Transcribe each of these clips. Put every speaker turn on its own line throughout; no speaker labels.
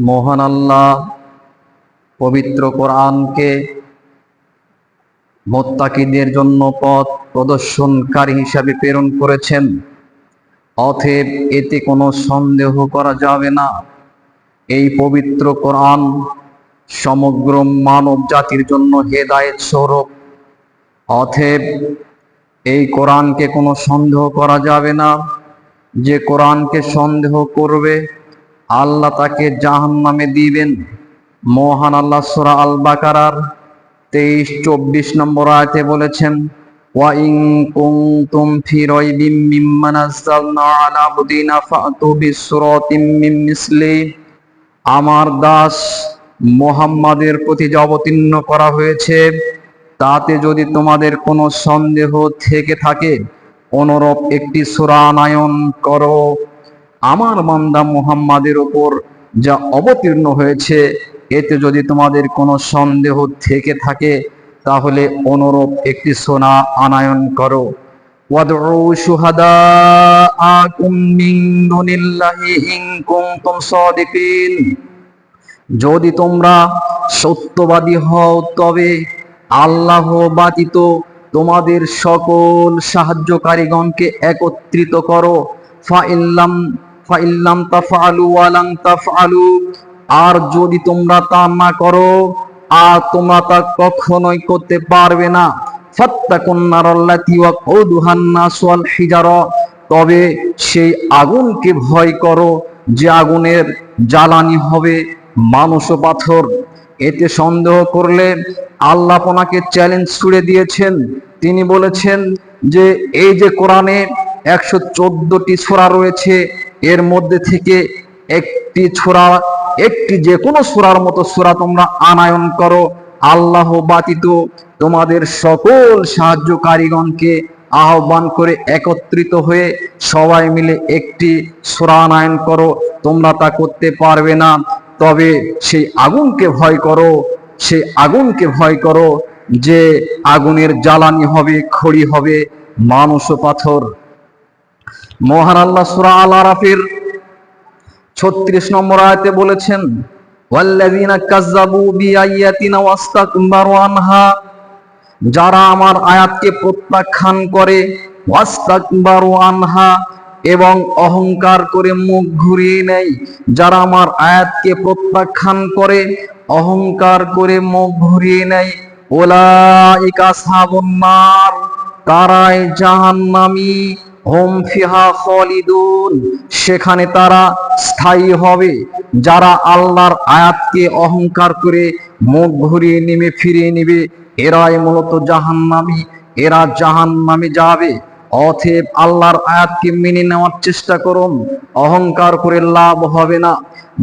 মহান আল্লাহ পবিত্র কোরআনকে মুত্তাকিদের জন্য পথ প্রদর্শনকারী হিসাবে প্রেরণ করেছেন। অতএব এতে কোনো সন্দেহ করা যাবে না, এই পবিত্র কোরআন সমগ্র মানব জাতির জন্য হেদায়েত স্বরূপ। অতএব এই কোরআনকে কোনো সন্দেহ করা যাবে না। যে কোরআনকে সন্দেহ করবে আল্লাহ তাকে জাহান্নামে দিবেন। মহান আল্লাহ সূরা আল বাকারার 23-24 নম্বর আয়াতে বলেছেন, ওয়া ইন কুনতুম ফি রাইবিম মিম্মা নাযালনা আলা আবদিনা ফাতু বিসূরাতিম মিন মিসলি। আমার দাস মুহাম্মাদের প্রতি যে অবতীর্ণ করা হয়েছে তাতে যদি তোমাদের কোনো সন্দেহ থেকে থাকে, অনুরূপ একটি সূরা আনয়ন করো। আমার বান্দা মুহাম্মাদের উপর যা অবতীর্ণ হয়েছে এতে যদি তোমাদের কোনো সন্দেহ থেকে থাকে তাহলে অনুরূপ একটি সূরা আনয়ন করো। ওয়াদউ শুহাদাআকুম মিন দুনিল্লাহি ইন কুনতুম সাদিকিন। যদি তোমরা সত্যবাদী হও তবে আল্লাহ ব্যতীত তোমাদের সকল সাহায্যকারীগণকে একত্রিত করো। ফাইল্লাম তাফআলু ওয়া লান তাফআলু। আর যদি তোমরা তা না করো আর তোমরা তা কখনোই করতে পারবে না। ফাত্তাকুন নারাল্লাতী ওয়াকুদুহান নাস ওয়াল হিজারা। তবে সেই আগুনকে ভয় করো যে আগুনের জ্বালানি হবে মানুষ ও পাথর। এতে সন্দেহ করলে আল্লাহ আপনাকে চ্যালেঞ্জ ছুড়ে দিয়েছেন। তিনি বলেছেন যে এই যে কোরআনে 114টি সূরা রয়েছে, এর মধ্যে থেকে একটি যে কোনো সূরার মতো সূরা তোমরা আনয়ন করো। আল্লাহ ব্যতীত তোমাদের সকল সাহায্যকারীগণকে আহ্বান করে একত্রিত হয়ে সবাই মিলে একটি সূরা আনয়ন করো। তোমরা তা করতে পারবে না। তবে সেই আগুনকে ভয় করো যে আগুনের জ্বালানি হবে, খড়ি হবে মানুষ ও পাথর। মহান আল্লাহ সূরা আল আরাফের 36 নম্বর আয়াতে বলেছেন, ওয়াল্লাযীনা কাযযাবু বিআয়াতিনা ওয়াস্তাকবারু আনহা। যারা আমার আয়াতকে প্রত্যাখ্যান করে, ওয়াস্তাকবারু আনহা এবং অহংকার করে মুখ ঘুরিয়ে নেয়। যারা আমার আয়াতকে প্রত্যাখ্যান করে, অহংকার করে মুখ ঘুরিয়ে নেয়, উলাইকা আসহাবুন নার। তারাই জাহান্নামী। হুম ফিহা খালিদুন। সেখানে তারা স্থায়ী হবে। যারা আল্লাহর আয়াতকে অহংকার করে মুখ ঘুরিয়ে নেবে, ফিরিয়ে নেবে, এরাই মূলত জাহান্নামী। এরা জাহান্নামে যাবে। অতএব আল্লাহর আয়াতকে মেনে নেওয়ার চেষ্টা করুন, অহংকার করে লাভ হবে না।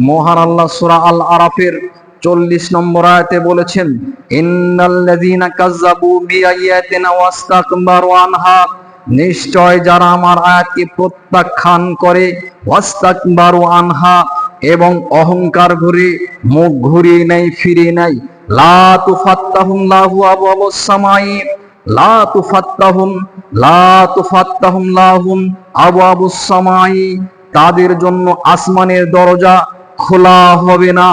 মহান আল্লাহ সূরা আল আরাফের 40 নম্বর আয়াতে বলেছেন, ইন্নাল্লাযীনা কাযযাবু বিআয়াতিনা ওয়াস্তাকবারু আনহা। নিশ্চয় যারা আমার আয়াতকে প্রত্যাখ্যান করে, ওয়াস্তাকবারু আনহা এবং অহংকার করে মুখ ঘুরিয়ে নেয়, ফিরিয়ে নেয়, লা তুফাত্তাহুম লাহু আবওয়াবুস সামাই। লা তুফাত্তাহুম লাহুম আবওয়াবুস সামাই। তাদের জন্য আসমানের দরজা খোলা হবে না।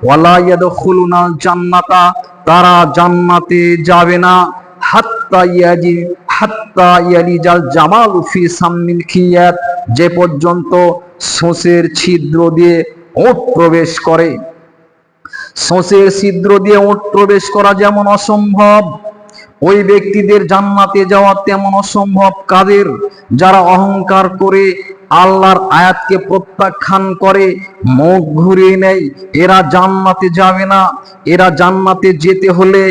ওয়ালা ইয়াদখুলুনাল জান্নাতা। তারা জান্নাতে যাবে না। হাত্তা ইয়ালিজাল জামালু ফি সাম্মিল খিয়াত। যে পর্যন্ত সোঁসের ছিদ্র দিয়ে ওট প্রবেশ করে। সোঁসের ছিদ্র দিয়ে ওট প্রবেশ করা যেমন অসম্ভব, ওই ব্যক্তিদের জান্নাতে যাওয়া তেমন অসম্ভব। কাদের? যারা অহংকার করে আল্লাহর আয়াতকে প্রত্যাখ্যান করে মুখ ঘুরিয়ে নেয়, এরা জান্নাতে যাবে না। এরা জান্নাতে যেতে হলে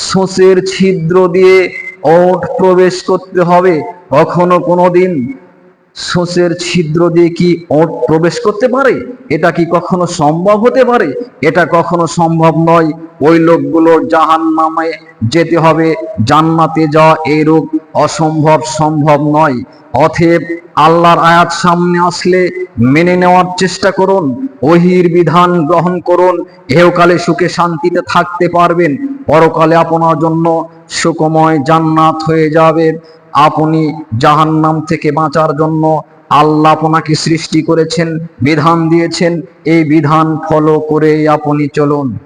সোঁসের ছিদ্র দিয়ে ওট প্রবেশ করতে হবে। কখনো কোনোদিন সোঁসের ছিদ্র দিয়ে কি ওট প্রবেশ করতে পারে? এটা কি কখনো সম্ভব হতে পারে? এটা কখনো সম্ভব নয়। ওই লোকগুলো জাহান্নামে যেতে হবে। জান্নাতে যাওয়া এইরূপ অসম্ভব সম্ভব নয়। অতএব আল্লাহর আয়াত সামনে আসলে মেনে নেওয়ার চেষ্টা করুন, ওহীর বিধান গ্রহণ করুন। ইহকালে সুখে শান্তিতে থাকতে পারবেন, পরকালে আপনার জন্য সুখময় জান্নাত হয়ে যাবে। আপনি জাহান্নাম থেকে বাঁচার জন্য আল্লাহ আপনাকে সৃষ্টি করেছেন, বিধান দিয়েছেন, এই বিধান ফলো করে আপনি চলুন।